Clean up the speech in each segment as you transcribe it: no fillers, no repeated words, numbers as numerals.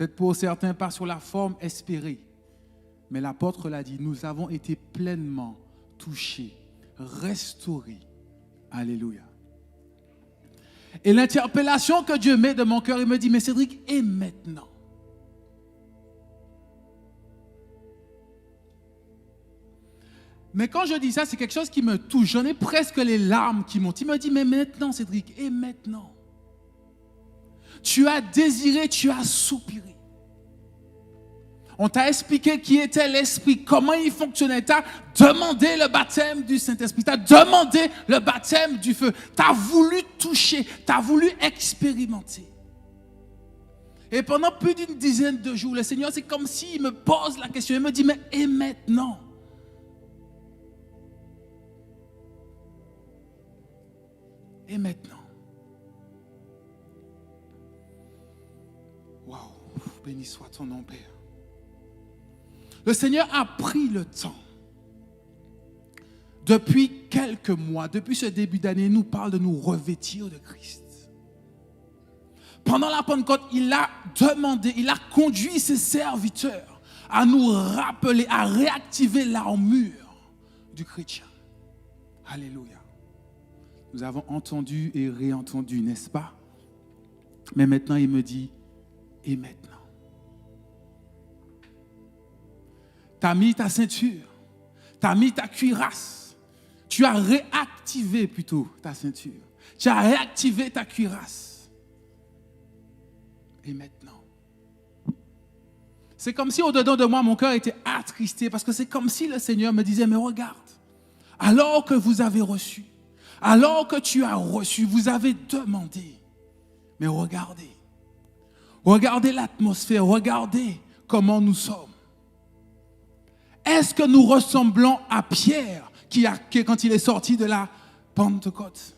Peut-être pour certains, pas sur la forme espérée. Mais l'apôtre l'a dit, nous avons été pleinement touchés, restaurés. Alléluia. Et l'interpellation que Dieu met de mon cœur, il me dit, mais Cédric, et maintenant? Mais quand je dis ça, c'est quelque chose qui me touche. J'en ai presque les larmes qui montent. Il me dit, mais maintenant, Cédric, et maintenant? Tu as désiré, tu as soupiré. On t'a expliqué qui était l'Esprit, comment il fonctionnait. Tu as demandé le baptême du Saint-Esprit. Tu as demandé le baptême du feu. Tu as voulu toucher, tu as voulu expérimenter. Et pendant plus d'une dizaine de jours, le Seigneur, c'est comme s'il me pose la question. Il me dit, mais et maintenant? Et maintenant? Waouh, béni soit ton nom, Père. Le Seigneur a pris le temps. Depuis quelques mois, depuis ce début d'année, il nous parle de nous revêtir de Christ. Pendant la Pentecôte, il a demandé, il a conduit ses serviteurs à nous rappeler, à réactiver l'armure du chrétien. Alléluia. Nous avons entendu et réentendu, n'est-ce pas? Mais maintenant, il me dit, et maintenant? Tu as mis ta ceinture, tu as mis ta cuirasse, tu as réactivé plutôt ta ceinture, tu as réactivé ta cuirasse. Et maintenant? C'est comme si au-dedans de moi, mon cœur était attristé, parce que c'est comme si le Seigneur me disait, mais regarde, alors que vous avez reçu, alors que tu as reçu, vous avez demandé, mais regardez, regardez l'atmosphère, regardez comment nous sommes. Est-ce que nous ressemblons à Pierre qui quand il est sorti de la Pentecôte?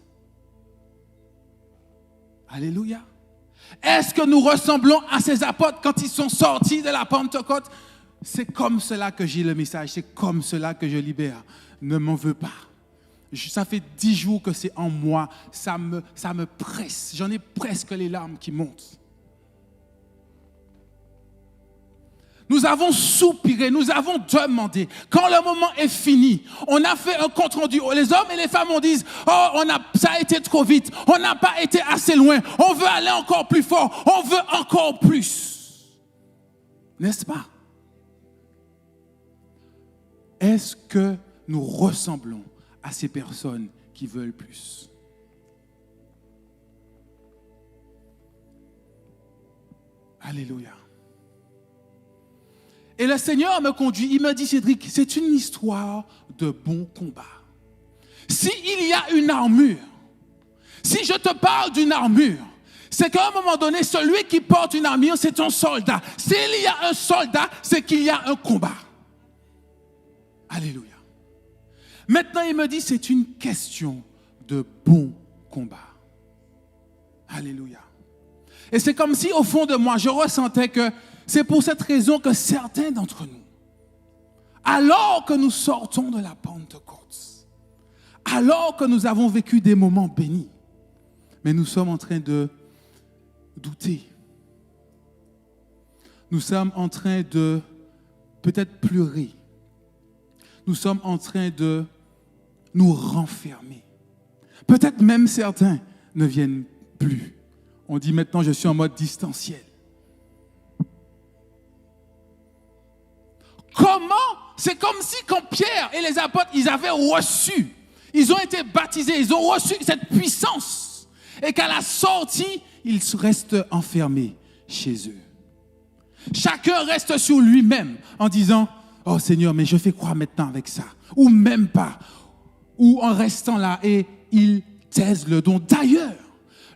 Alléluia. Est-ce que nous ressemblons à ces apôtres quand ils sont sortis de la Pentecôte? C'est comme cela que j'ai le message, c'est comme cela que je libère. Ne m'en veux pas. Ça fait 10 jours que c'est en moi, ça me presse. J'en ai presque les larmes qui montent. Nous avons soupiré, nous avons demandé. Quand le moment est fini, on a fait un compte rendu. Les hommes et les femmes, on dit, oh, ça a été trop vite, on n'a pas été assez loin, on veut aller encore plus fort, on veut encore plus. N'est-ce pas? Est-ce que nous ressemblons à ces personnes qui veulent plus? Alléluia. Et le Seigneur me conduit, il me dit, Cédric, c'est une histoire de bon combat. S'il y a une armure, si je te parle d'une armure, c'est qu'à un moment donné, celui qui porte une armure, c'est un soldat. S'il y a un soldat, c'est qu'il y a un combat. Alléluia. Maintenant, il me dit, c'est une question de bon combat. Alléluia. Et c'est comme si, au fond de moi, je ressentais que c'est pour cette raison que certains d'entre nous, alors que nous sortons de la Pentecôte, alors que nous avons vécu des moments bénis, mais nous sommes en train de douter. Nous sommes en train de peut-être pleurer. Nous sommes en train de nous renfermer. Peut-être même certains ne viennent plus. On dit maintenant, je suis en mode distanciel. Comment? C'est comme si quand Pierre et les apôtres, ils avaient reçu, ils ont été baptisés, ils ont reçu cette puissance. Et qu'à la sortie, ils restent enfermés chez eux. Chacun reste sur lui-même en disant, oh Seigneur, mais je fais quoi maintenant avec ça? Ou même pas. Ou en restant là et ils taisent le don. D'ailleurs,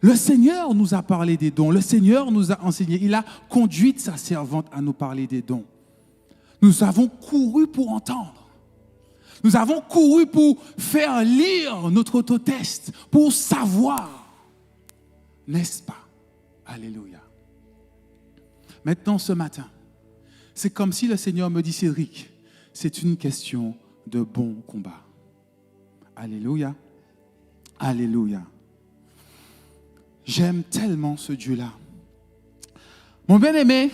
le Seigneur nous a parlé des dons. Le Seigneur nous a enseigné. Il a conduit sa servante à nous parler des dons. Nous avons couru pour entendre. Nous avons couru pour faire lire notre autotest, pour savoir. N'est-ce pas? Alléluia. Maintenant, ce matin, c'est comme si le Seigneur me dit, Cédric, c'est une question de bon combat. Alléluia. Alléluia. J'aime tellement ce Dieu-là. Mon bien-aimé,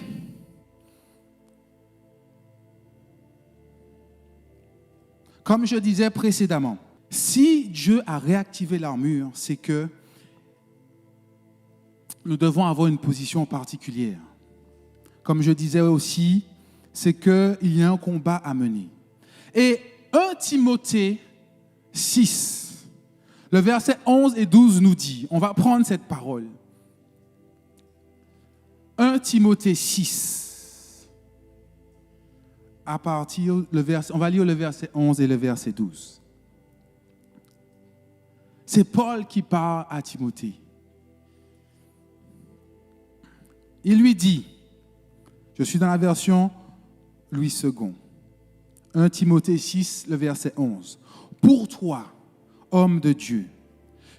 Comme je disais précédemment, si Dieu a réactivé l'armure, c'est que nous devons avoir une position particulière. Comme je disais aussi, c'est qu'il y a un combat à mener. Et 1 Timothée 6, le verset 11 et 12 nous dit, on va prendre cette parole. 1 Timothée 6, à partir on va lire le verset 11 et le verset 12. C'est Paul qui parle à Timothée. Il lui dit, je suis dans la version Louis II, 1 Timothée 6, le verset 11. Pour toi, homme de Dieu,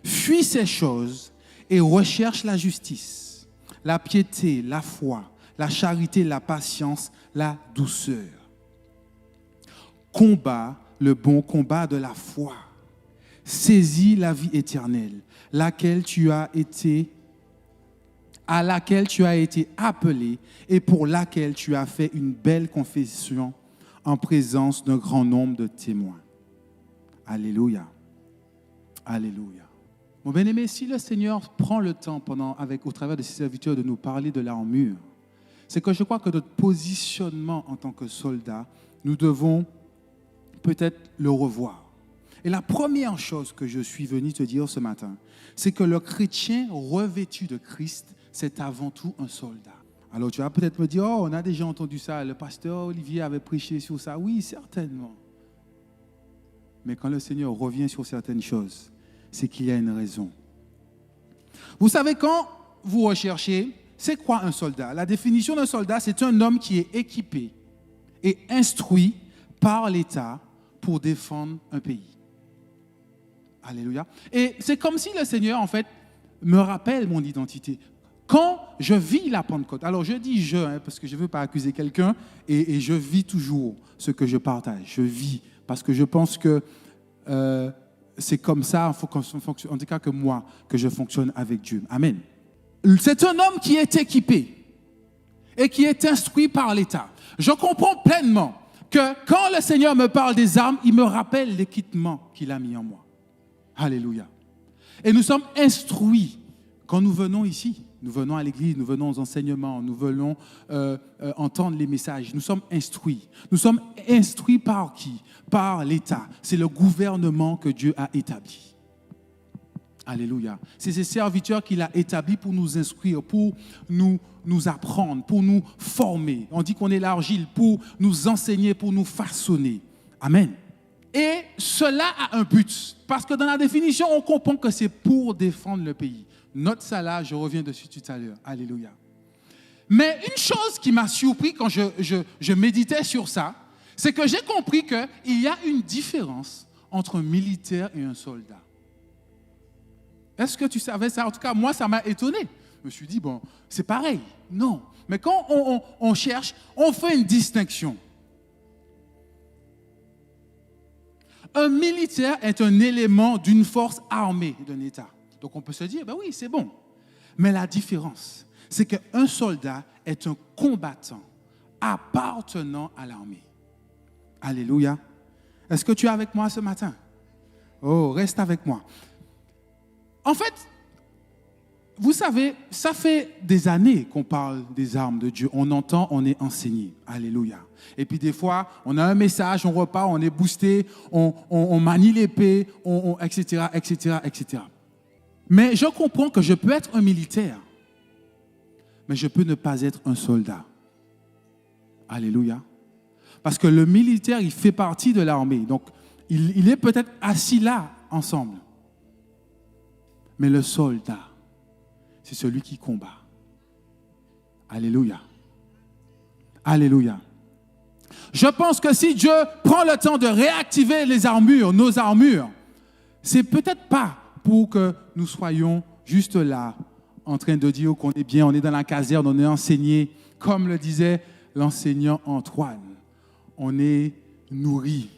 fuis ces choses et recherche la justice, la piété, la foi, la charité, la patience, la douceur. Combat le bon combat de la foi. Saisis la vie éternelle, à laquelle tu as été appelé et pour laquelle tu as fait une belle confession en présence d'un grand nombre de témoins. Alléluia. Alléluia. Mon bien-aimé, si le Seigneur prend le temps au travers de ses serviteurs de nous parler de l'armure, c'est que je crois que notre positionnement en tant que soldat, nous devons peut-être le revoir. Et la première chose que je suis venu te dire ce matin, c'est que le chrétien revêtu de Christ, c'est avant tout un soldat. Alors tu vas peut-être me dire, on a déjà entendu ça, le pasteur Olivier avait prêché sur ça. Oui, certainement. Mais quand le Seigneur revient sur certaines choses, c'est qu'il y a une raison. Vous savez, quand vous recherchez, c'est quoi un soldat? La définition d'un soldat, c'est un homme qui est équipé et instruit par l'État pour défendre un pays. Alléluia. Et c'est comme si le Seigneur, en fait, me rappelle mon identité. Quand je vis la Pentecôte, alors je dis je, parce que je ne veux pas accuser quelqu'un, et je vis toujours ce que je partage. Je vis, parce que je pense que c'est comme ça, en tout cas que moi, que je fonctionne avec Dieu. Amen. C'est un homme qui est équipé et qui est instruit par l'État. Je comprends pleinement que quand le Seigneur me parle des armes, il me rappelle l'équipement qu'il a mis en moi. Alléluia. Et nous sommes instruits quand nous venons ici. Nous venons à l'église, nous venons aux enseignements, nous venons entendre les messages. Nous sommes instruits. Nous sommes instruits par qui? Par l'État. C'est le gouvernement que Dieu a établi. Alléluia. C'est ses serviteurs qu'il a établis pour nous instruire, pour nous apprendre, pour nous former. On dit qu'on est l'argile, pour nous enseigner, pour nous façonner. Amen. Et cela a un but. Parce que dans la définition, on comprend que c'est pour défendre le pays. Note ça là, je reviens dessus tout à l'heure. Alléluia. Mais une chose qui m'a surpris quand je méditais sur ça, c'est que j'ai compris qu'il y a une différence entre un militaire et un soldat. Est-ce que tu savais ça? En tout cas, moi, ça m'a étonné. Je me suis dit, bon, c'est pareil. Non. Mais quand on cherche, on fait une distinction. Un militaire est un élément d'une force armée d'un État. Donc on peut se dire, ben oui, c'est bon. Mais la différence, c'est qu'un soldat est un combattant appartenant à l'armée. Alléluia. Est-ce que tu es avec moi ce matin? Oh, reste avec moi. En fait, vous savez, ça fait des années qu'on parle des armes de Dieu. On entend, on est enseigné. Alléluia. Et puis des fois, on a un message, on repart, on est boosté, on manie l'épée, etc., etc., etc. Mais je comprends que je peux être un militaire, mais je peux ne pas être un soldat. Alléluia. Parce que le militaire, il fait partie de l'armée. Donc, il est peut-être assis là, ensemble. Mais le soldat, c'est celui qui combat. Alléluia. Alléluia. Je pense que si Dieu prend le temps de réactiver les armures, nos armures, c'est peut-être pas pour que nous soyons juste là, en train de dire qu'on est bien, on est dans la caserne, on est enseigné, comme le disait l'enseignant Antoine. On est nourri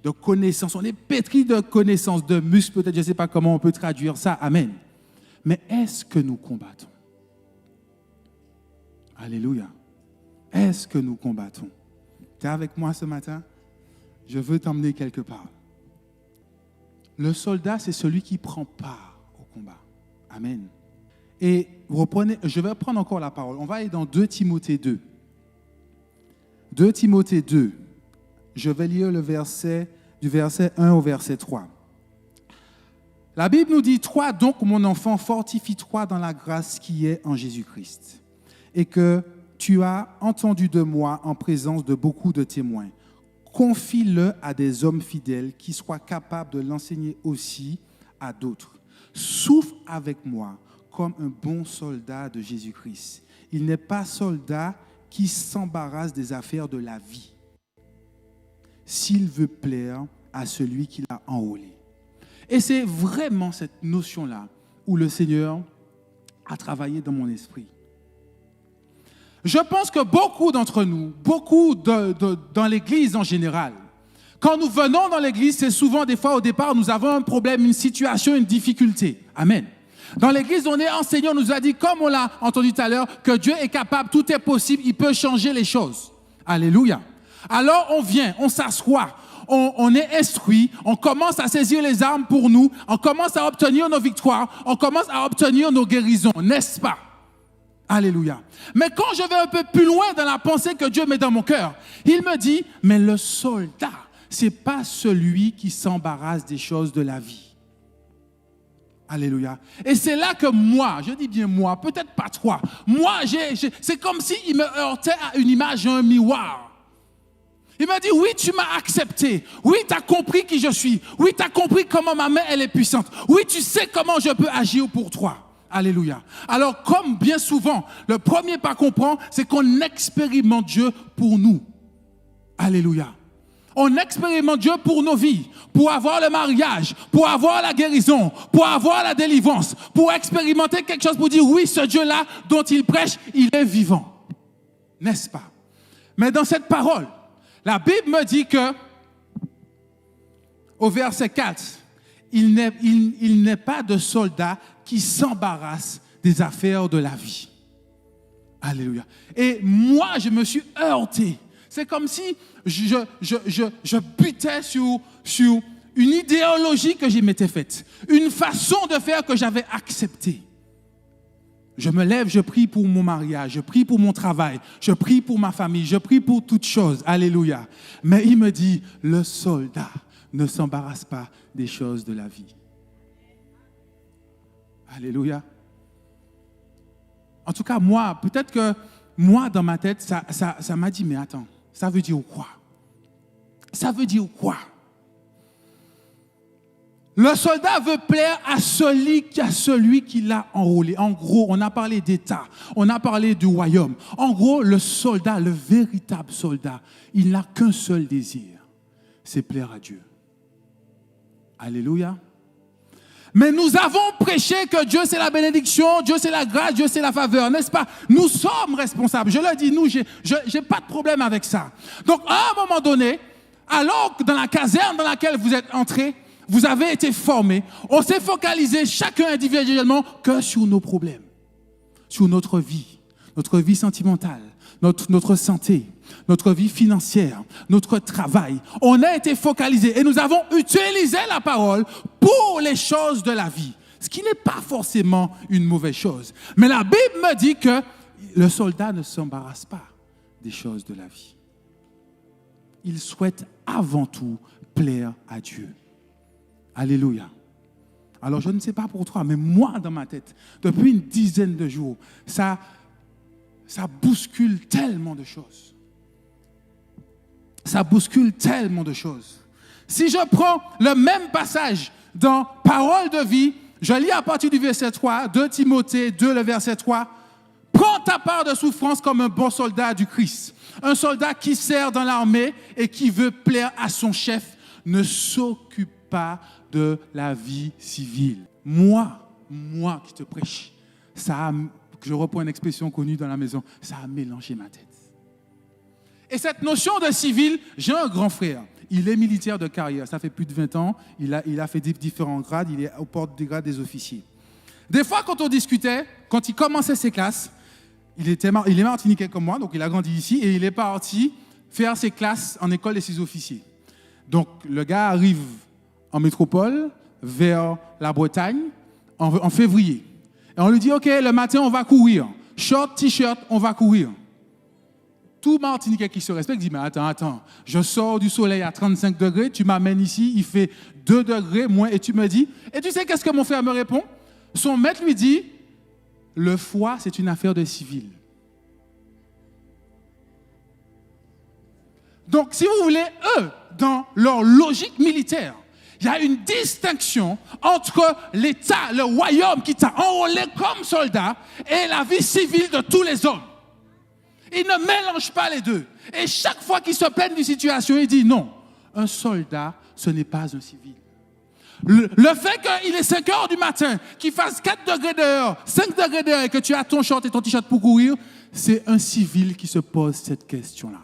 de connaissances, on est pétri de connaissances, de muscles, peut-être, je ne sais pas comment on peut traduire ça, amen. Mais est-ce que nous combattons? Alléluia. Est-ce que nous combattons? Tu es avec moi ce matin? Je veux t'emmener quelque part. Le soldat, c'est celui qui prend part au combat. Amen. Et je vais prendre encore la parole. On va aller dans 2 Timothée 2. 2 Timothée 2. Je vais lire du verset 1 au verset 3. La Bible nous dit, « Toi donc, mon enfant, fortifie-toi dans la grâce qui est en Jésus-Christ, et que tu as entendu de moi en présence de beaucoup de témoins. Confie-le à des hommes fidèles qui soient capables de l'enseigner aussi à d'autres. Souffre avec moi comme un bon soldat de Jésus-Christ. Il n'est pas soldat qui s'embarrasse des affaires de la vie, s'il veut plaire à celui qui l'a enrôlé. » Et c'est vraiment cette notion-là où le Seigneur a travaillé dans mon esprit. Je pense que beaucoup d'entre nous, dans l'Église en général, quand nous venons dans l'Église, c'est souvent des fois au départ, nous avons un problème, une situation, une difficulté. Amen. Dans l'Église, on est enseigné, on nous a dit, comme on l'a entendu tout à l'heure, que Dieu est capable, tout est possible, il peut changer les choses. Alléluia. Alors on vient, on s'assoit. On est instruit, on commence à saisir les armes pour nous, on commence à obtenir nos victoires, on commence à obtenir nos guérisons, n'est-ce pas? Alléluia. Mais quand je vais un peu plus loin dans la pensée que Dieu met dans mon cœur, il me dit, mais le soldat, c'est pas celui qui s'embarrasse des choses de la vie. Alléluia. Et c'est là que moi, je dis bien moi, peut-être pas toi, moi, c'est comme s'il me heurtait à une image, un miroir. Il m'a dit, oui, tu m'as accepté. Oui, tu as compris qui je suis. Oui, tu as compris comment ma main, elle est puissante. Oui, tu sais comment je peux agir pour toi. Alléluia. Alors, comme bien souvent, le premier pas qu'on prend, c'est qu'on expérimente Dieu pour nous. Alléluia. On expérimente Dieu pour nos vies, pour avoir le mariage, pour avoir la guérison, pour avoir la délivrance, pour expérimenter quelque chose, pour dire, oui, ce Dieu-là dont il prêche, il est vivant. N'est-ce pas? Mais dans cette parole, la Bible me dit que, au verset 4, il n'est pas de soldat qui s'embarrasse des affaires de la vie. Alléluia. Et moi, je me suis heurté. C'est comme si je butais sur une idéologie que je m'étais faite, une façon de faire que j'avais acceptée. Je me lève, je prie pour mon mariage, je prie pour mon travail, je prie pour ma famille, je prie pour toutes choses. Alléluia. Mais il me dit, le soldat ne s'embarrasse pas des choses de la vie. Alléluia. En tout cas, moi, peut-être que moi, dans ma tête, ça m'a dit, mais attends, ça veut dire quoi? Ça veut dire quoi? Le soldat veut plaire à celui qui l'a enrôlé. En gros, on a parlé d'État, on a parlé du royaume. En gros, le soldat, le véritable soldat, il n'a qu'un seul désir, c'est plaire à Dieu. Alléluia. Mais nous avons prêché que Dieu c'est la bénédiction, Dieu c'est la grâce, Dieu c'est la faveur, n'est-ce pas? Nous sommes responsables. Je le dis, nous, j'ai pas de problème avec ça. Donc, à un moment donné, alors que dans la caserne dans laquelle vous êtes entrés, vous avez été formés, on s'est focalisé chacun individuellement que sur nos problèmes, sur notre vie sentimentale, notre santé, notre vie financière, notre travail. On a été focalisé et nous avons utilisé la parole pour les choses de la vie, ce qui n'est pas forcément une mauvaise chose. Mais la Bible me dit que le soldat ne s'embarrasse pas des choses de la vie. Il souhaite avant tout plaire à Dieu. Alléluia. Alors, je ne sais pas pour toi, mais moi, dans ma tête, depuis une dizaine de jours, ça bouscule tellement de choses. Ça bouscule tellement de choses. Si je prends le même passage dans Parole de vie, je lis à partir du verset 3, 2 Timothée 2, le verset 3. « Prends ta part de souffrance comme un bon soldat du Christ. Un soldat qui sert dans l'armée et qui veut plaire à son chef ne s'occupe pas de la vie civile. » Moi qui te prêche, je reprends une expression connue dans la maison, ça a mélangé ma tête. Et cette notion de civil, j'ai un grand frère, il est militaire de carrière, ça fait plus de 20 ans, il a fait différents grades, il est aux portes des grades des officiers. Des fois, quand on discutait, quand il commençait ses classes, il est martiniquais comme moi, donc il a grandi ici, et il est parti faire ses classes en école des sous-officiers. Donc, le gars arrive en métropole, vers la Bretagne, en février. Et on lui dit, OK, le matin, on va courir. Short, t-shirt, on va courir. Tout Martiniquais qui se respecte dit, mais attends, je sors du soleil à 35 degrés, tu m'amènes ici, il fait 2 degrés moins, et tu me dis, et tu sais qu'est-ce que mon frère me répond? Son maître lui dit, le foie, c'est une affaire de civil. Donc, si vous voulez, eux, dans leur logique militaire, il y a une distinction entre l'État, le royaume qui t'a enrôlé comme soldat et la vie civile de tous les hommes. Ils ne mélangent pas les deux. Et chaque fois qu'ils se plaignent d'une situation, ils disent non, un soldat, ce n'est pas un civil. Le fait qu'il est 5 heures du matin, qu'il fasse 4 degrés dehors, 5 degrés dehors et que tu as ton short et ton t-shirt pour courir, c'est un civil qui se pose cette question-là.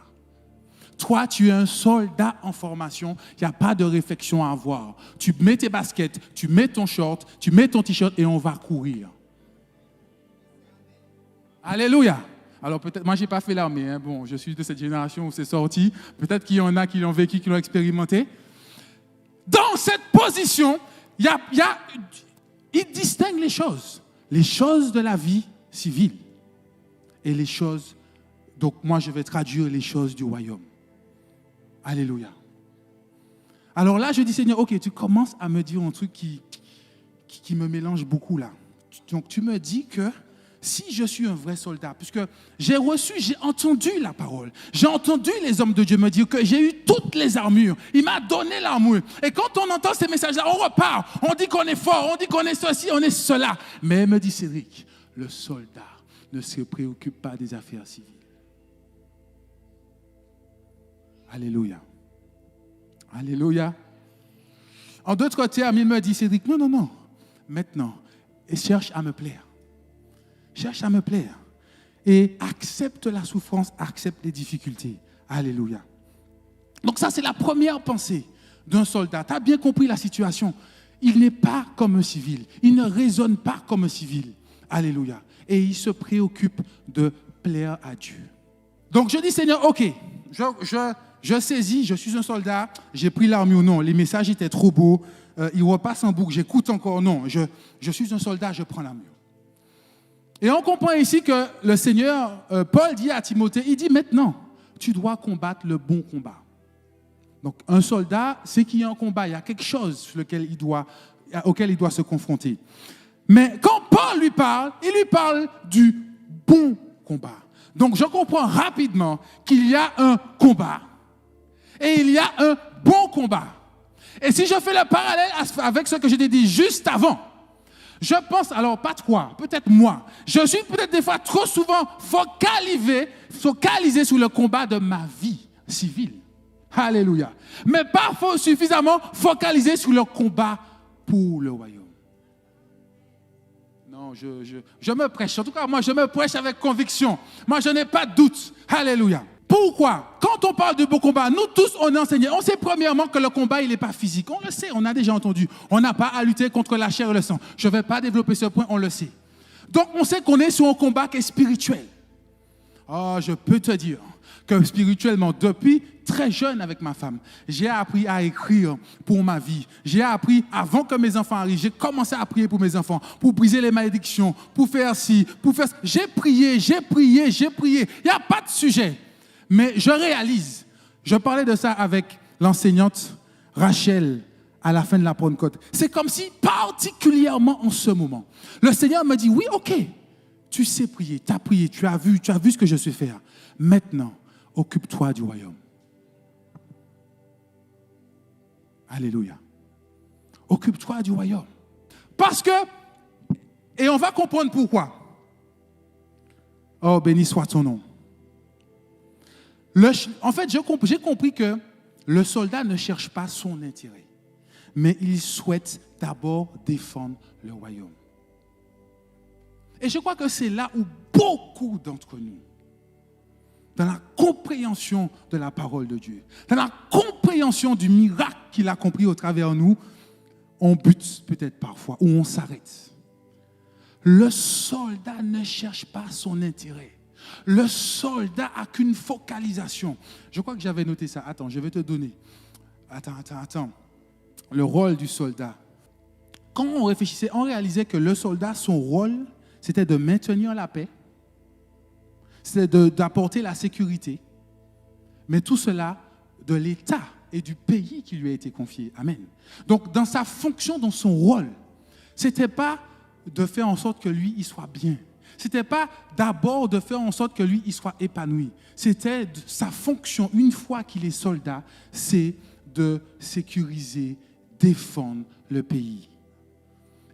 Toi, tu es un soldat en formation, il n'y a pas de réflexion à avoir. Tu mets tes baskets, tu mets ton short, tu mets ton t-shirt et on va courir. Alléluia. Alors peut-être, moi je n'ai pas fait l'armée, hein. Bon, je suis de cette génération où c'est sorti. Peut-être qu'il y en a qui l'ont vécu, qui l'ont expérimenté. Dans cette position, il distingue les choses de la vie civile et les choses, donc moi je vais traduire les choses du royaume. Alléluia. Alors là, je dis, Seigneur, OK, tu commences à me dire un truc qui me mélange beaucoup là. Donc, tu me dis que si je suis un vrai soldat, puisque j'ai entendu la parole, j'ai entendu les hommes de Dieu me dire que j'ai eu toutes les armures. Il m'a donné l'armure. Et quand on entend ces messages-là, on repart. On dit qu'on est fort, on dit qu'on est ceci, on est cela. Mais me dit Cédric, le soldat ne se préoccupe pas des affaires civiles. Alléluia. Alléluia. En d'autres termes, il me dit, Cédric, non. Maintenant, et cherche à me plaire. Cherche à me plaire. Et accepte la souffrance, accepte les difficultés. Alléluia. Donc ça, c'est la première pensée d'un soldat. Tu as bien compris la situation. Il n'est pas comme un civil. Il ne raisonne pas comme un civil. Alléluia. Et il se préoccupe de plaire à Dieu. Donc je dis, Seigneur, OK, je saisis, je suis un soldat, j'ai pris l'armure, non, les messages étaient trop beaux, ils repassent en boucle, j'écoute encore, non, je suis un soldat, je prends l'armure. Et on comprend ici que le Seigneur, Paul dit à Timothée, il dit maintenant, tu dois combattre le bon combat. Donc un soldat, c'est qu'il y a un combat, il y a quelque chose sur auquel il doit se confronter. Mais quand Paul lui parle du bon combat. Donc je comprends rapidement qu'il y a un combat. Et il y a un bon combat. Et si je fais le parallèle avec ce que je t'ai dit juste avant, je pense, alors pas toi, peut-être moi, je suis peut-être des fois trop souvent focalisé sur le combat de ma vie civile. Alléluia. Mais pas suffisamment focalisé sur le combat pour le royaume. Non, je me prêche. En tout cas, moi, je me prêche avec conviction. Moi, je n'ai pas de doute. Alléluia. Pourquoi? Quand on parle de beau combat, nous tous, on est enseignés. On sait premièrement que le combat, il n'est pas physique. On le sait, on a déjà entendu. On n'a pas à lutter contre la chair et le sang. Je ne vais pas développer ce point, on le sait. Donc, on sait qu'on est sur un combat qui est spirituel. Oh, je peux te dire que spirituellement, depuis très jeune avec ma femme, j'ai appris à écrire pour ma vie. J'ai appris, avant que mes enfants arrivent, j'ai commencé à prier pour mes enfants, pour briser les malédictions, pour faire ci, pour faire ça. J'ai prié. Il n'y a pas de sujet. Mais je réalise, je parlais de ça avec l'enseignante Rachel à la fin de la Pentecôte. C'est comme si, particulièrement en ce moment, le Seigneur me dit, oui, OK, tu sais prier, tu as prié, tu as vu ce que je sais faire. Maintenant, occupe-toi du royaume. Alléluia. Occupe-toi du royaume. Parce que, et on va comprendre pourquoi. Oh, béni soit ton nom. En fait, j'ai compris que le soldat ne cherche pas son intérêt, mais il souhaite d'abord défendre le royaume. Et je crois que c'est là où beaucoup d'entre nous, dans la compréhension de la parole de Dieu, dans la compréhension du miracle qu'il a compris au travers de nous, on bute peut-être parfois, ou on s'arrête. Le soldat ne cherche pas son intérêt. Le soldat n'a qu'une focalisation. Je crois que j'avais noté ça. Attends, je vais te donner. Attends. Le rôle du soldat. Quand on réfléchissait, on réalisait que le soldat, son rôle, c'était de maintenir la paix, c'était d'apporter la sécurité, mais tout cela de l'État et du pays qui lui a été confié. Amen. Donc, dans sa fonction, dans son rôle, ce n'était pas de faire en sorte que lui, il soit bien. Ce n'était pas d'abord de faire en sorte que lui, il soit épanoui. C'était sa fonction, une fois qu'il est soldat, c'est de sécuriser, défendre le pays.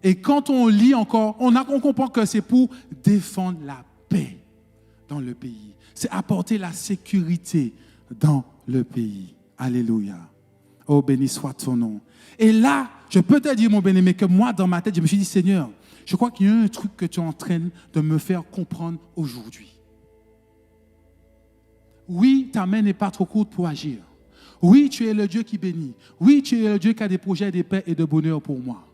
Et quand on lit encore, on comprend que c'est pour défendre la paix dans le pays. C'est apporter la sécurité dans le pays. Alléluia. Oh, béni soit ton nom. Et là, je peux te dire, mon bien-aimé, que moi, dans ma tête, je me suis dit, Seigneur, je crois qu'il y a un truc que tu es en train de me faire comprendre aujourd'hui. Oui, ta main n'est pas trop courte pour agir. Oui, tu es le Dieu qui bénit. Oui, tu es le Dieu qui a des projets de paix et de bonheur pour moi.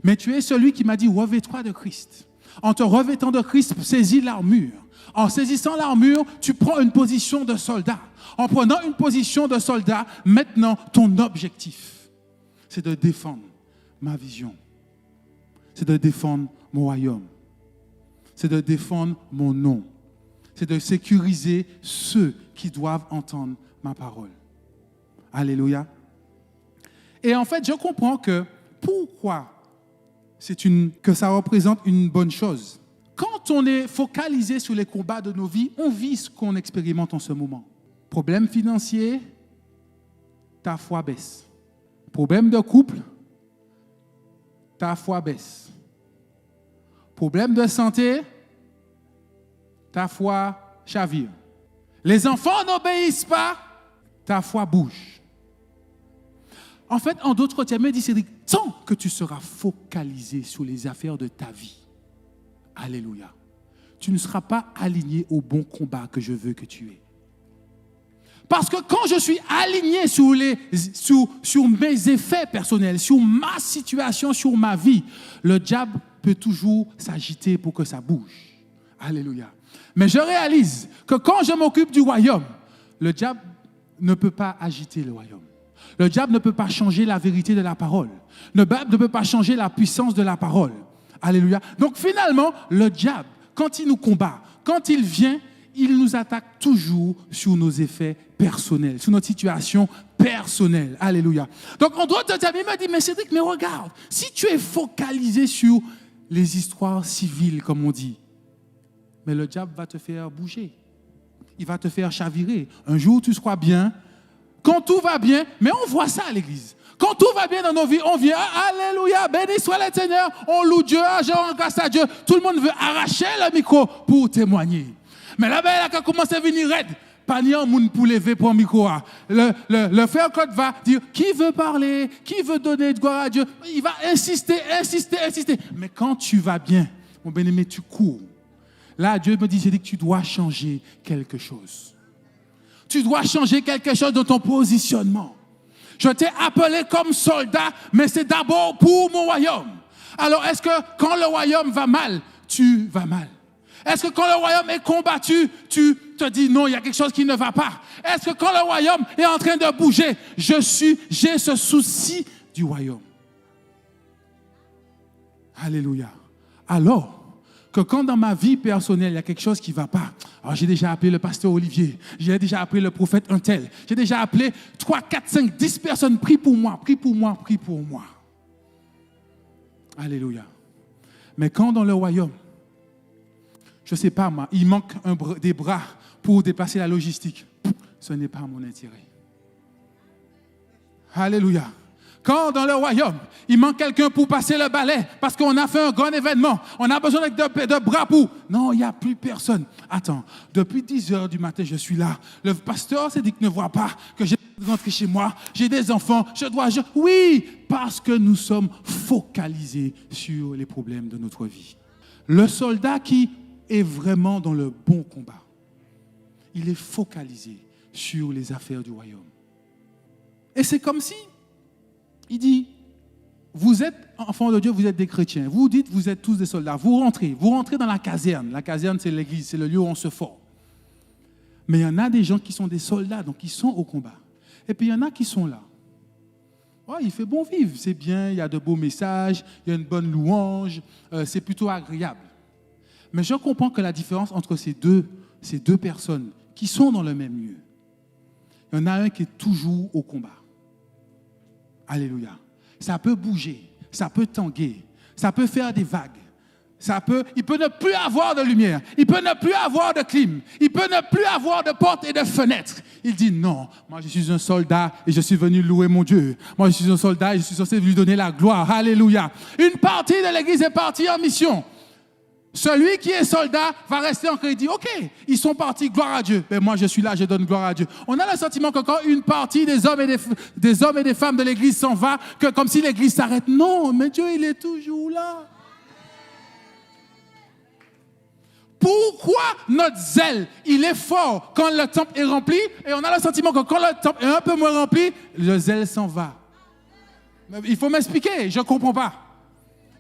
Mais tu es celui qui m'a dit, revêt-toi de Christ. En te revêtant de Christ, saisis l'armure. En saisissant l'armure, tu prends une position de soldat. En prenant une position de soldat, maintenant, ton objectif, c'est de défendre ma vision. C'est de défendre mon royaume. C'est de défendre mon nom. C'est de sécuriser ceux qui doivent entendre ma parole. Alléluia. Et en fait, je comprends que pourquoi que ça représente une bonne chose. Quand on est focalisé sur les combats de nos vies, on vit ce qu'on expérimente en ce moment. Problème financier, ta foi baisse. Problème de couple, ta foi baisse. Problème de santé, ta foi chavire. Les enfants n'obéissent pas, ta foi bouge. En fait, en d'autres termes, dit Cédric, tant que tu seras focalisé sur les affaires de ta vie, alléluia, tu ne seras pas aligné au bon combat que je veux que tu aies. Parce que quand je suis aligné sur mes effets personnels, sur ma situation, sur ma vie, le diable peut toujours s'agiter pour que ça bouge. Alléluia. Mais je réalise que quand je m'occupe du royaume, le diable ne peut pas agiter le royaume. Le diable ne peut pas changer la vérité de la parole. Le diable ne peut pas changer la puissance de la parole. Alléluia. Donc finalement, le diable, quand il nous combat, quand il vient, il nous attaque toujours sur nos effets personnels, sur notre situation personnelle. Alléluia. Donc on doit te dire, il m'a dit, mais Cédric, mais regarde, si tu es focalisé sur les histoires civiles, comme on dit, mais le diable va te faire bouger. Il va te faire chavirer. Un jour, tu seras bien. Quand tout va bien, mais on voit ça à l'église. Quand tout va bien dans nos vies, on vient, alléluia, béni soit le Seigneur, on loue Dieu, on rend grâce à Dieu. Tout le monde veut arracher le micro pour témoigner. Mais là-bas, il a commencé à venir raide. Pas ni un monde pour lever pour le micro. Le frère Claude va dire, qui veut parler, qui veut donner de gloire à Dieu. Il va insister. Mais quand tu vas bien, mon bien-aimé, tu cours. Là, Dieu me dit, j'ai dit que tu dois changer quelque chose. Tu dois changer quelque chose dans ton positionnement. Je t'ai appelé comme soldat, mais c'est d'abord pour mon royaume. Alors, est-ce que quand le royaume va mal, tu vas mal? Est-ce que quand le royaume est combattu, tu te dis non, il y a quelque chose qui ne va pas? Est-ce que quand le royaume est en train de bouger, j'ai ce souci du royaume? Alléluia. Alors que quand dans ma vie personnelle, il y a quelque chose qui ne va pas, alors j'ai déjà appelé le pasteur Olivier, j'ai déjà appelé le prophète Untel, j'ai déjà appelé 3, 4, 5, 10 personnes, prie pour moi. Alléluia. Mais quand dans le royaume, je ne sais pas moi, il manque des bras pour déplacer la logistique, ce n'est pas mon intérêt. Alléluia. Quand dans le royaume, il manque quelqu'un pour passer le balai parce qu'on a fait un grand événement, on a besoin de bras pour... Non, il n'y a plus personne. Attends, depuis 10 heures du matin, je suis là. Le pasteur s'est dit qu'il ne voit pas que j'ai rentré chez moi, j'ai des enfants, Oui, parce que nous sommes focalisés sur les problèmes de notre vie. Le soldat qui est vraiment dans le bon combat, il est focalisé sur les affaires du royaume. Et c'est comme si il dit, vous êtes enfants de Dieu, vous êtes des chrétiens. Vous dites, vous êtes tous des soldats. Vous rentrez dans la caserne. La caserne, c'est l'église, c'est le lieu où on se forme. Mais il y en a des gens qui sont des soldats, donc ils sont au combat. Et puis il y en a qui sont là. Oh, il fait bon vivre, c'est bien, il y a de beaux messages, il y a une bonne louange, c'est plutôt agréable. Mais je comprends que la différence entre ces deux personnes qui sont dans le même lieu, il y en a un qui est toujours au combat. Alléluia. Ça peut bouger, ça peut tanguer, ça peut faire des vagues. Il peut ne plus avoir de lumière, il peut ne plus avoir de clim, il peut ne plus avoir de portes et de fenêtres. Il dit non, moi je suis un soldat et je suis venu louer mon Dieu. Moi je suis un soldat et je suis censé lui donner la gloire. Alléluia. Une partie de l'église est partie en mission. Celui qui est soldat va rester en crédit. Ok, ils sont partis, gloire à Dieu. Mais moi je suis là, je donne gloire à Dieu. On a le sentiment que quand une partie des hommes et des femmes de l'église s'en va, que comme si l'église s'arrête. Non, mais Dieu il est toujours là. Pourquoi notre zèle, il est fort quand le temple est rempli et on a le sentiment que quand le temple est un peu moins rempli, le zèle s'en va. Il faut m'expliquer, je ne comprends pas.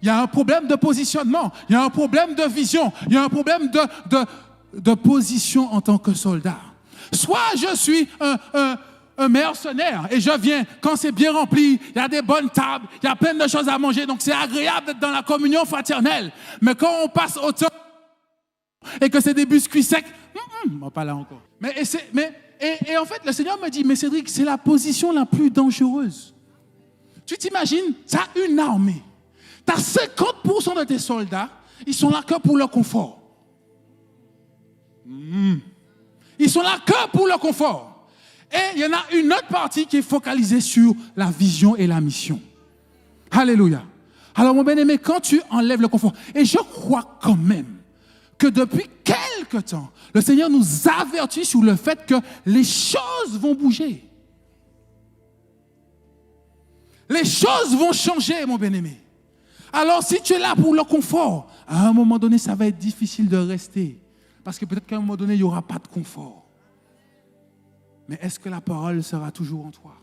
Il y a un problème de positionnement, il y a un problème de vision, il y a un problème de position en tant que soldat. Soit je suis un mercenaire et je viens quand c'est bien rempli, il y a des bonnes tables, il y a plein de choses à manger, donc c'est agréable d'être dans la communion fraternelle. Mais quand on passe au temps et que c'est des biscuits secs, pas là encore. Et en fait, le Seigneur me dit, mais Cédric, c'est la position la plus dangereuse. Tu t'imagines, tu as une armée. Tu as 50% de tes soldats, ils sont là que pour le confort. Ils sont là que pour le confort. Et il y en a une autre partie qui est focalisée sur la vision et la mission. Alléluia. Alors mon bien-aimé, quand tu enlèves le confort, et je crois quand même que depuis quelque temps, le Seigneur nous avertit sur le fait que les choses vont bouger. Les choses vont changer, mon bien-aimé. Alors, si tu es là pour le confort, à un moment donné, ça va être difficile de rester. Parce que peut-être qu'à un moment donné, il n'y aura pas de confort. Mais est-ce que la parole sera toujours en toi?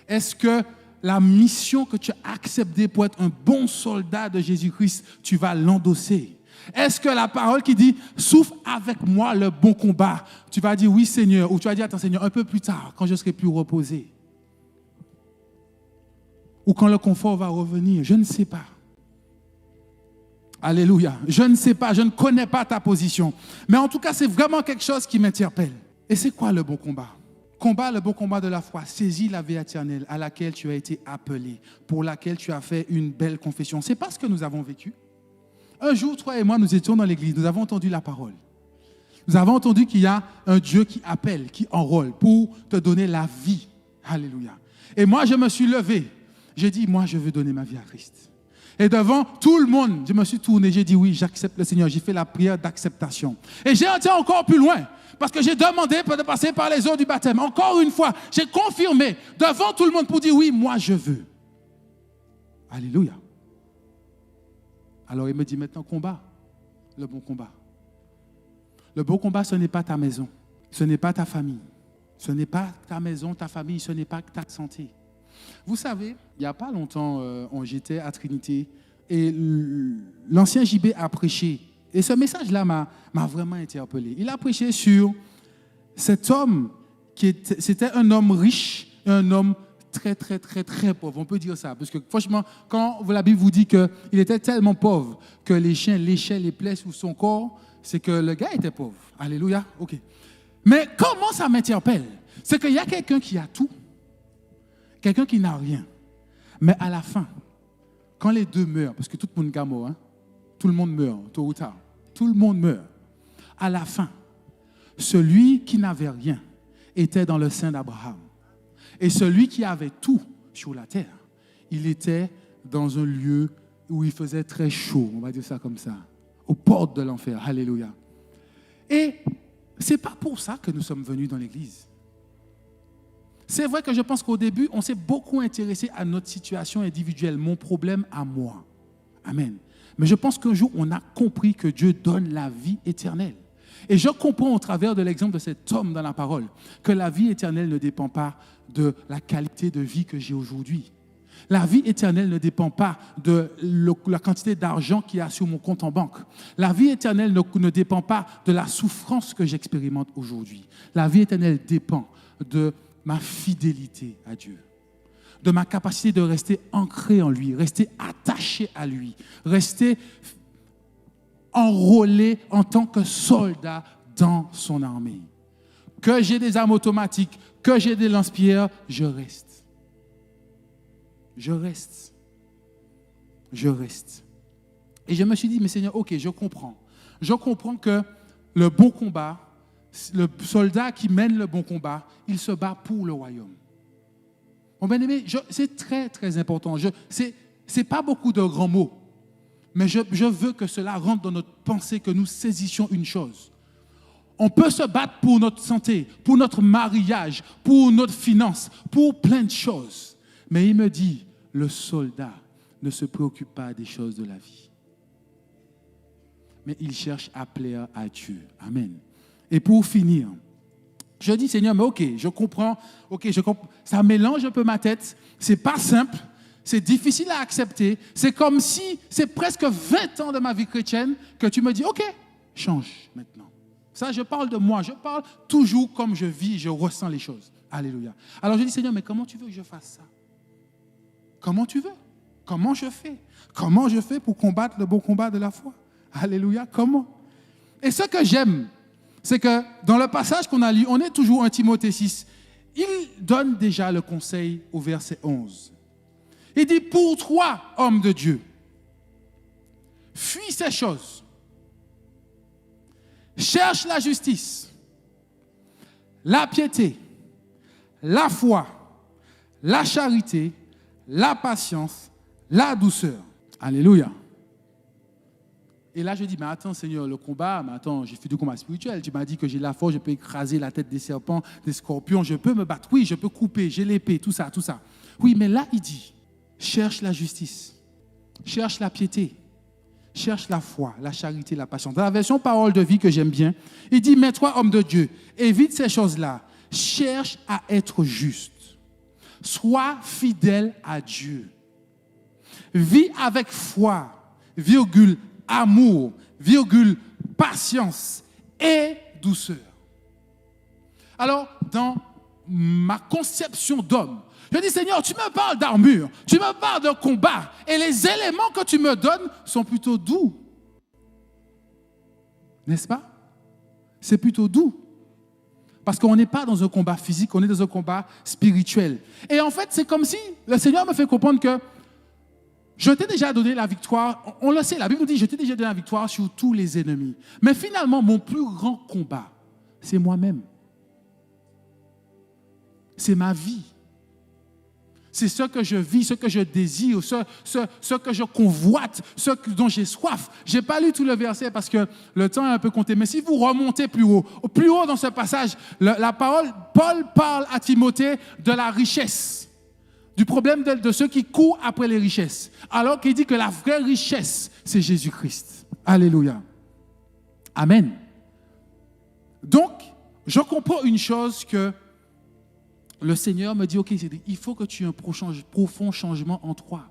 Est-ce que la mission que tu as acceptée pour être un bon soldat de Jésus-Christ, tu vas l'endosser? Est-ce que la parole qui dit « souffre avec moi le bon combat », tu vas dire « oui Seigneur » ou tu vas dire « attends Seigneur, un peu plus tard, quand je serai plus reposé » ou quand le confort va revenir, je ne sais pas. Alléluia. Je ne sais pas, je ne connais pas ta position. Mais en tout cas, c'est vraiment quelque chose qui m'interpelle. Et c'est quoi le bon combat? Combat le bon combat de la foi. Saisis la vie éternelle à laquelle tu as été appelé, pour laquelle tu as fait une belle confession. C'est pas ce que nous avons vécu. Un jour, toi et moi, nous étions dans l'église, nous avons entendu la parole. Nous avons entendu qu'il y a un Dieu qui appelle, qui enrôle pour te donner la vie. Alléluia. Et moi, je me suis levé. J'ai dit, moi, je veux donner ma vie à Christ. Et devant tout le monde, je me suis tourné, j'ai dit, oui, j'accepte le Seigneur. J'ai fait la prière d'acceptation. Et j'ai été encore plus loin, parce que j'ai demandé de passer par les eaux du baptême. Encore une fois, j'ai confirmé devant tout le monde pour dire, oui, moi, je veux. Alléluia. Alors il me dit, maintenant, combat, le bon combat. Le bon combat, ce n'est pas ta maison, ce n'est pas ta famille, ce n'est pas ta maison, ta famille, ce n'est pas ta santé. Vous savez, il n'y a pas longtemps, j'étais à Trinité et l'ancien JB a prêché. Et ce message-là m'a vraiment interpellé. Il a prêché sur cet homme c'était un homme riche et un homme très, très, très, très pauvre. On peut dire ça. Parce que franchement, quand la Bible vous dit qu'il était tellement pauvre que les chiens léchaient les plaies sous son corps, c'est que le gars était pauvre. Alléluia. OK. Mais comment ça m'interpelle? C'est qu'il y a quelqu'un qui a tout, quelqu'un qui n'a rien. Mais à la fin, quand les deux meurent, parce que tout le monde est mort, hein? Tout le monde meurt, tôt ou tard. Tout le monde meurt. À la fin, celui qui n'avait rien était dans le sein d'Abraham. Et celui qui avait tout sur la terre, il était dans un lieu où il faisait très chaud, on va dire ça comme ça, aux portes de l'enfer. Alléluia. Et ce n'est pas pour ça que nous sommes venus dans l'église. C'est vrai que je pense qu'au début, on s'est beaucoup intéressé à notre situation individuelle, mon problème à moi. Amen. Mais je pense qu'un jour, on a compris que Dieu donne la vie éternelle. Et je comprends au travers de l'exemple de cet homme dans la parole que la vie éternelle ne dépend pas de la qualité de vie que j'ai aujourd'hui. La vie éternelle ne dépend pas de la quantité d'argent qu'il y a sur mon compte en banque. La vie éternelle ne dépend pas de la souffrance que j'expérimente aujourd'hui. La vie éternelle dépend de ma fidélité à Dieu, de ma capacité de rester ancré en lui, rester attaché à lui, rester enrôlé en tant que soldat dans son armée. Que j'ai des armes automatiques, que j'ai des lance-pierres, je reste. Je reste. Je reste. Et je me suis dit, mais Seigneur, ok, je comprends. Je comprends que le bon combat, le soldat qui mène le bon combat, il se bat pour le royaume. Mon bien-aimé, c'est très, très important. C'est pas beaucoup de grands mots, mais je veux que cela rentre dans notre pensée, que nous saisissions une chose. On peut se battre pour notre santé, pour notre mariage, pour notre finance, pour plein de choses. Mais il me dit, le soldat ne se préoccupe pas des choses de la vie. Mais il cherche à plaire à Dieu. Amen. Et pour finir, je dis, Seigneur, mais ok, je comprends, ça mélange un peu ma tête, c'est pas simple, c'est difficile à accepter, c'est comme si c'est presque 20 ans de ma vie chrétienne que tu me dis, ok, change maintenant. Ça, je parle de moi, je parle toujours comme je vis, je ressens les choses. Alléluia. Alors je dis, Seigneur, mais comment tu veux que je fasse ça? Comment tu veux? Comment je fais? Comment je fais pour combattre le bon combat de la foi? Alléluia, comment? Et ce que j'aime, c'est que dans le passage qu'on a lu, on est toujours en Timothée 6, il donne déjà le conseil au verset 11. Il dit, pour toi, homme de Dieu, fuis ces choses. Cherche la justice, la piété, la foi, la charité, la patience, la douceur. Alléluia. Et là, je dis, mais attends, Seigneur, le combat, mais attends, j'ai fait du combat spirituel. Tu m'as dit que j'ai la force, je peux écraser la tête des serpents, des scorpions, je peux me battre. Oui, je peux couper, j'ai l'épée, tout ça, tout ça. Oui, mais là, il dit, cherche la justice, cherche la piété, cherche la foi, la charité, la patience. Dans la version parole de vie que j'aime bien, il dit, mais toi, homme de Dieu, évite ces choses-là. Cherche à être juste. Sois fidèle à Dieu. Vis avec foi, virgule, amour, virgule, patience et douceur. Alors, dans ma conception d'homme, je dis, Seigneur, tu me parles d'armure, tu me parles de combat, et les éléments que tu me donnes sont plutôt doux. N'est-ce pas? C'est plutôt doux. Parce qu'on n'est pas dans un combat physique, on est dans un combat spirituel. Et en fait, c'est comme si le Seigneur me fait comprendre que je t'ai déjà donné la victoire. On le sait, la Bible nous dit, je t'ai déjà donné la victoire sur tous les ennemis. Mais finalement, mon plus grand combat, c'est moi-même. C'est ma vie. C'est ce que je vis, ce que je désire, ce que je convoite, ce dont j'ai soif. Je n'ai pas lu tout le verset parce que le temps est un peu compté. Mais si vous remontez plus haut dans ce passage, la parole, Paul parle à Timothée de la richesse, du problème de ceux qui courent après les richesses. Alors qu'il dit que la vraie richesse, c'est Jésus-Christ. Alléluia. Amen. Donc, je comprends une chose que le Seigneur me dit, ok, il faut que tu aies un profond changement en toi.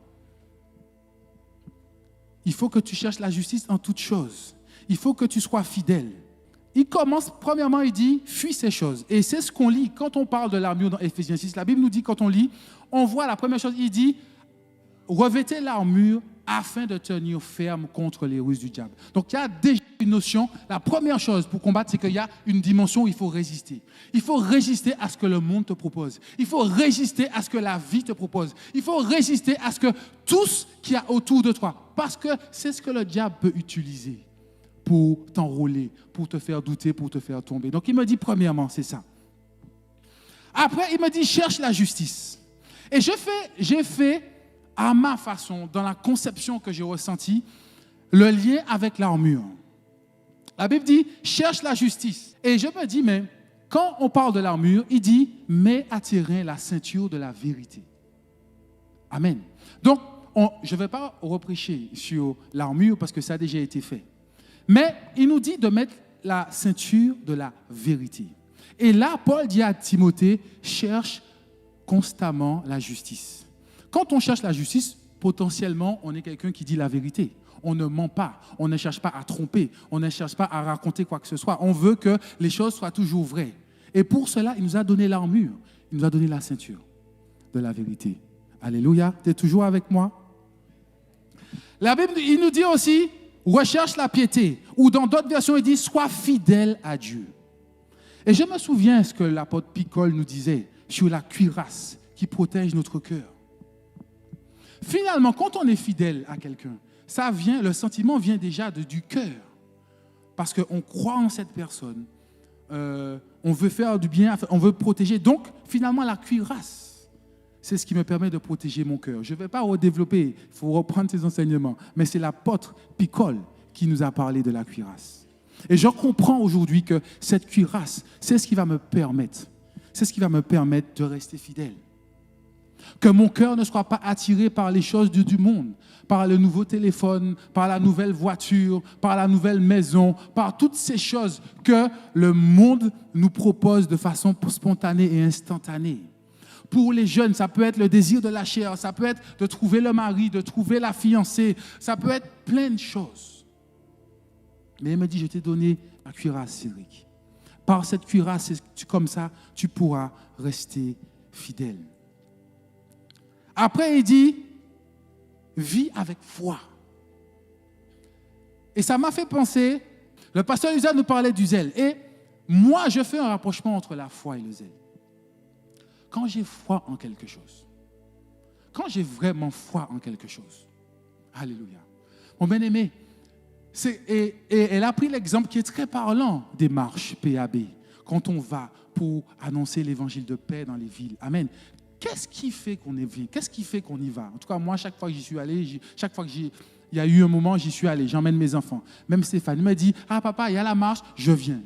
Il faut que tu cherches la justice en toutes choses. Il faut que tu sois fidèle. Il commence, premièrement, il dit, fuis ces choses. Et c'est ce qu'on lit quand on parle de l'armure dans Éphésiens 6. La Bible nous dit, quand on lit, on voit la première chose, il dit, revêtez l'armure afin de tenir ferme contre les ruses du diable. Donc, il y a déjà une notion. La première chose pour combattre, c'est qu'il y a une dimension où il faut résister. Il faut résister à ce que le monde te propose. Il faut résister à ce que la vie te propose. Il faut résister à ce que tout ce qu'il y a autour de toi, parce que c'est ce que le diable peut utiliser pour t'enrôler, pour te faire douter, pour te faire tomber. Donc, il me dit, premièrement, c'est ça. Après, il me dit, cherche la justice. Et j'ai fait à ma façon, dans la conception que j'ai ressentie, le lien avec l'armure. La Bible dit, cherche la justice. Et je me dis, mais quand on parle de l'armure, il dit, mets à tes reins la ceinture de la vérité. Amen. Donc, je ne vais pas reprêcher sur l'armure parce que ça a déjà été fait. Mais il nous dit de mettre la ceinture de la vérité. Et là, Paul dit à Timothée, cherche constamment la justice. Quand on cherche la justice, potentiellement, on est quelqu'un qui dit la vérité. On ne ment pas, on ne cherche pas à tromper, on ne cherche pas à raconter quoi que ce soit. On veut que les choses soient toujours vraies. Et pour cela, il nous a donné l'armure, il nous a donné la ceinture de la vérité. Alléluia, tu es toujours avec moi? La Bible, il nous dit aussi, recherche la piété, ou dans d'autres versions, il dit, sois fidèle à Dieu. Et je me souviens ce que l'apôtre Picole nous disait sur la cuirasse qui protège notre cœur. Finalement, quand on est fidèle à quelqu'un, le sentiment vient déjà du cœur. Parce qu'on croit en cette personne, on veut faire du bien, on veut protéger. Donc, finalement, la cuirasse, c'est ce qui me permet de protéger mon cœur. Je ne vais pas redévelopper, il faut reprendre ces enseignements. Mais c'est l'apôtre Picole qui nous a parlé de la cuirasse. Et je comprends aujourd'hui que cette cuirasse, c'est ce qui va me permettre de rester fidèle. Que mon cœur ne soit pas attiré par les choses du monde, par le nouveau téléphone, par la nouvelle voiture, par la nouvelle maison, par toutes ces choses que le monde nous propose de façon spontanée et instantanée. Pour les jeunes, ça peut être le désir de la chair, ça peut être de trouver le mari, de trouver la fiancée, ça peut être plein de choses. Mais il me dit, je t'ai donné la cuirasse, Cédric. Par cette cuirasse, comme ça, tu pourras rester fidèle. Après, il dit, vis avec foi. Et ça m'a fait penser, le pasteur Lisa nous parlait du zèle. Et moi, je fais un rapprochement entre la foi et le zèle. Quand j'ai foi en quelque chose, quand j'ai vraiment foi en quelque chose, alléluia. Mon bien-aimé, et elle a pris l'exemple qui est très parlant des marches PAB, quand on va pour annoncer l'évangile de paix dans les villes. Amen. Qu'est-ce qui fait qu'on est venu? Qu'est-ce qui fait qu'on y va? En tout cas, moi, chaque fois que j'y suis allé, chaque fois il y a eu un moment, j'y suis allé, j'emmène mes enfants. Même Stéphane me dit, ah papa, il y a la marche, je viens.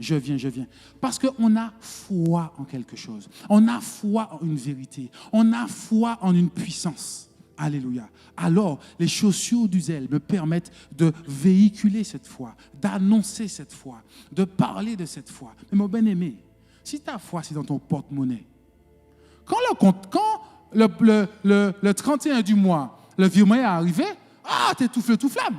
Parce qu'on a foi en quelque chose. On a foi en une vérité. On a foi en une puissance. Alléluia. Alors, les chaussures du zèle me permettent de véhiculer cette foi, d'annoncer cette foi, de parler de cette foi. Mais mon bien-aimé, si ta foi, c'est dans ton porte-monnaie, quand le 31 du mois, le virement est arrivé, t'es tout feu, tout flamme.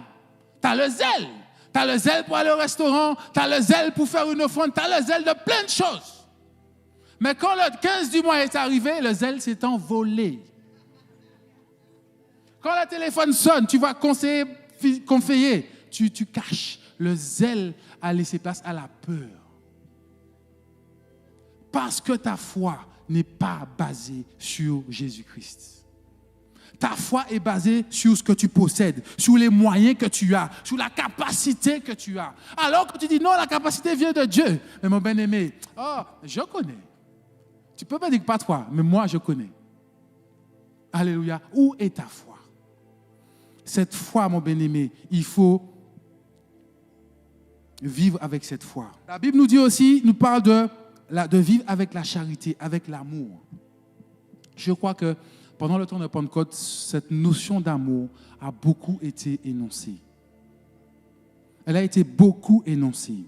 T'as le zèle. T'as le zèle pour aller au restaurant, t'as le zèle pour faire une offrande, t'as le zèle de plein de choses. Mais quand le 15 du mois est arrivé, le zèle s'est envolé. Quand le téléphone sonne, tu vas conseiller, tu caches. Le zèle a laissé place à la peur. Parce que ta foi n'est pas basée sur Jésus-Christ. Ta foi est basée sur ce que tu possèdes, sur les moyens que tu as, sur la capacité que tu as. Alors que tu dis non, la capacité vient de Dieu. Mais mon bien-aimé, je connais. Tu peux pas dire que pas toi, mais moi je connais. Alléluia. Où est ta foi? Cette foi, mon bien-aimé, il faut vivre avec cette foi. La Bible nous dit aussi, nous parle de vivre avec la charité, avec l'amour. Je crois que pendant le temps de Pentecôte, cette notion d'amour a beaucoup été énoncée. Elle a été beaucoup énoncée.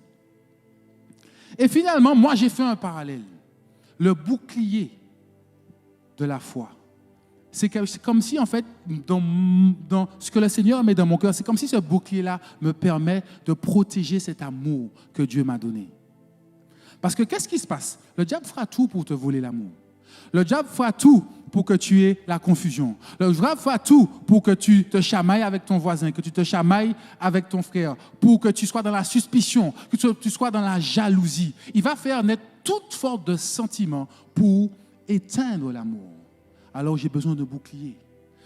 Et finalement, moi, j'ai fait un parallèle. Le bouclier de la foi. C'est comme si, en fait, dans ce que le Seigneur met dans mon cœur, c'est comme si ce bouclier-là me permet de protéger cet amour que Dieu m'a donné. Parce que qu'est-ce qui se passe? Le diable fera tout pour te voler l'amour. Le diable fera tout pour que tu aies la confusion. Le diable fera tout pour que tu te chamailles avec ton voisin, que tu te chamailles avec ton frère, pour que tu sois dans la suspicion, que tu sois dans la jalousie. Il va faire naître toute sorte de sentiments pour éteindre l'amour. Alors j'ai besoin de boucliers.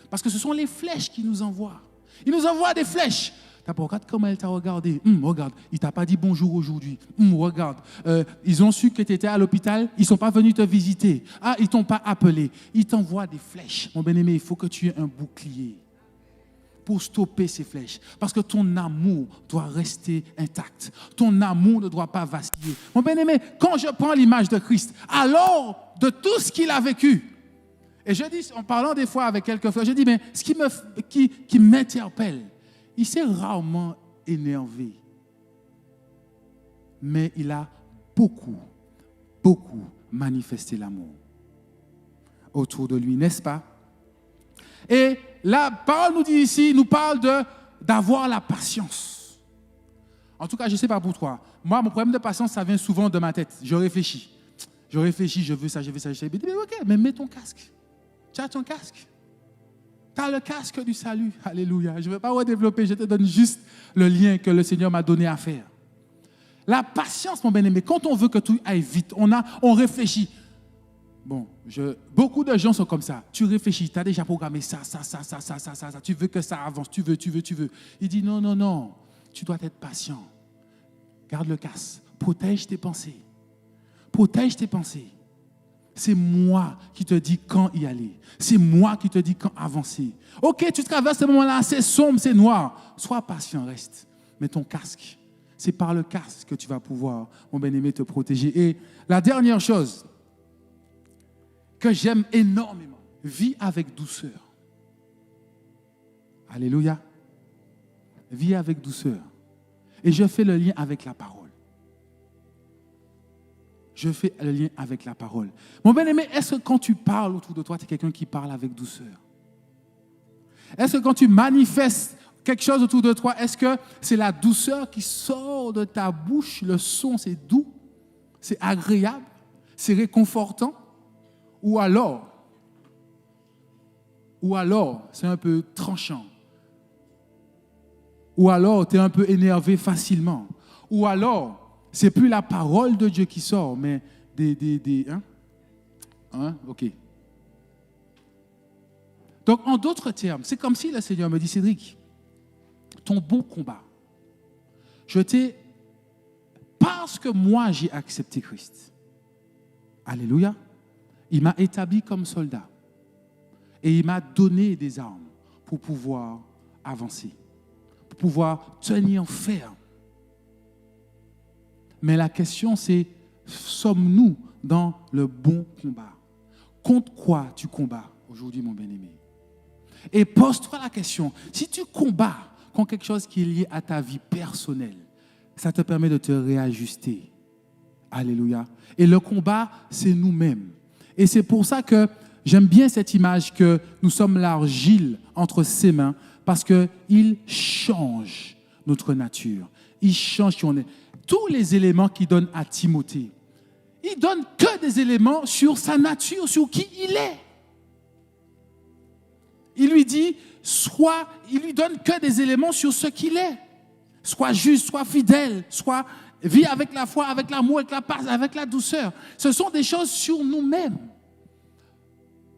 Parce que ce sont les flèches qui nous envoient. Ils nous envoient des flèches. Regarde comment elle t'a regardé. Regarde, il ne t'a pas dit bonjour aujourd'hui. Regarde, ils ont su que tu étais à l'hôpital, ils ne sont pas venus te visiter. Ils ne t'ont pas appelé. Ils t'envoient des flèches. Mon bien-aimé, il faut que tu aies un bouclier pour stopper ces flèches. Parce que ton amour doit rester intact. Ton amour ne doit pas vaciller. Mon bien-aimé, quand je prends l'image de Christ, alors de tout ce qu'il a vécu, et je dis, en parlant des fois avec quelques frères, je dis, mais ce qui m'interpelle, il s'est rarement énervé. Mais il a beaucoup manifesté l'amour autour de lui, n'est-ce pas? Et la parole nous dit ici, nous parle d'avoir la patience. En tout cas, je ne sais pas pour toi. Moi, mon problème de patience, ça vient souvent de ma tête. Je réfléchis, je veux ça, je veux ça. Je dis, mais ok, mais mets ton casque. Tu as ton casque. Tu as le casque du salut. Alléluia. Je ne vais pas redévelopper, je te donne juste le lien que le Seigneur m'a donné à faire. La patience, mon bien-aimé, quand on veut que tout aille vite, on réfléchit. Bon, beaucoup de gens sont comme ça. Tu réfléchis, tu as déjà programmé ça. Tu veux que ça avance, tu veux. Il dit non. Tu dois être patient. Garde le casque. Protège tes pensées. C'est moi qui te dis quand y aller. C'est moi qui te dis quand avancer. Ok, tu traverses ce moment-là, c'est sombre, c'est noir. Sois patient, reste. Mets ton casque. C'est par le casque que tu vas pouvoir, mon bien-aimé, te protéger. Et la dernière chose que j'aime énormément, vis avec douceur. Alléluia. Vis avec douceur. Et je fais le lien avec la parole. Mon bien-aimé, est-ce que quand tu parles autour de toi, tu es quelqu'un qui parle avec douceur? Est-ce que quand tu manifestes quelque chose autour de toi, est-ce que c'est la douceur qui sort de ta bouche? Le son, c'est doux, c'est agréable, c'est réconfortant? Ou alors, c'est un peu tranchant? Ou alors, tu es un peu énervé facilement? Ou alors, c'est plus la parole de Dieu qui sort, mais ok. Donc, en d'autres termes, c'est comme si le Seigneur me dit, Cédric, ton bon combat, parce que moi j'ai accepté Christ. Alléluia. Il m'a établi comme soldat. Et il m'a donné des armes pour pouvoir avancer, pour pouvoir tenir ferme. Mais la question c'est, sommes-nous dans le bon combat? Contre quoi tu combats aujourd'hui, mon bien-aimé? Et pose-toi la question, si tu combats contre quelque chose qui est lié à ta vie personnelle, ça te permet de te réajuster. Alléluia. Et le combat, c'est nous-mêmes. Et c'est pour ça que j'aime bien cette image que nous sommes l'argile entre ses mains, parce qu'il change notre nature. Il change qui on est. Tous les éléments qu'il donne à Timothée, il ne donne que des éléments sur sa nature, sur qui il est. Il lui dit, il lui donne que des éléments sur ce qu'il est. Sois juste, sois fidèle, vis avec la foi, avec l'amour, avec la douceur. Ce sont des choses sur nous-mêmes.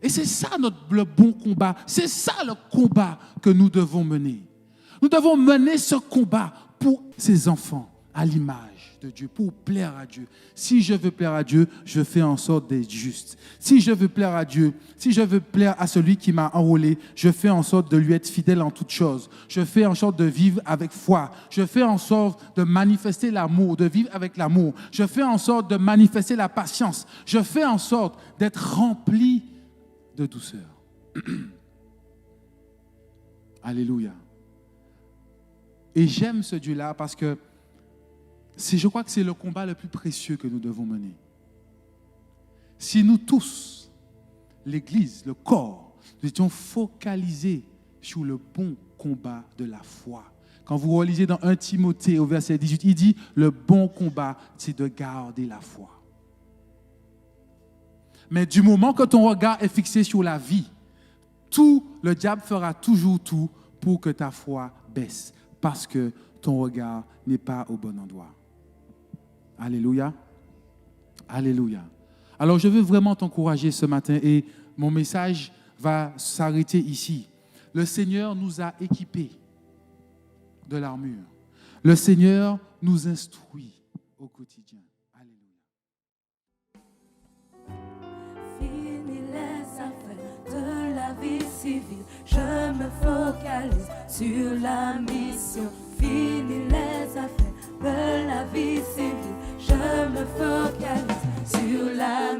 Et c'est ça le bon combat. C'est ça le combat que nous devons mener. Nous devons mener ce combat pour ces enfants à l'image de Dieu, pour plaire à Dieu. Si je veux plaire à Dieu, je fais en sorte d'être juste. Si je veux plaire à Dieu, si je veux plaire à celui qui m'a enrôlé, je fais en sorte de lui être fidèle en toutes choses. Je fais en sorte de vivre avec foi. Je fais en sorte de manifester l'amour, de vivre avec l'amour. Je fais en sorte de manifester la patience. Je fais en sorte d'être rempli de douceur. Alléluia. Et j'aime ce Dieu-là parce que je crois que c'est le combat le plus précieux que nous devons mener. Si nous tous, l'Église, le corps, nous étions focalisés sur le bon combat de la foi. Quand vous relisez dans 1 Timothée au verset 18, il dit, le bon combat, c'est de garder la foi. Mais du moment que ton regard est fixé sur la vie, le diable fera toujours tout pour que ta foi baisse, parce que ton regard n'est pas au bon endroit. Alléluia. Alléluia. Alors, je veux vraiment t'encourager ce matin et mon message va s'arrêter ici. Le Seigneur nous a équipés de l'armure. Le Seigneur nous instruit au quotidien. Alléluia. Fini les affaires de la vie civile, je me focalise sur la mission. Fini les affaires de la vie civile, je me focalise sur la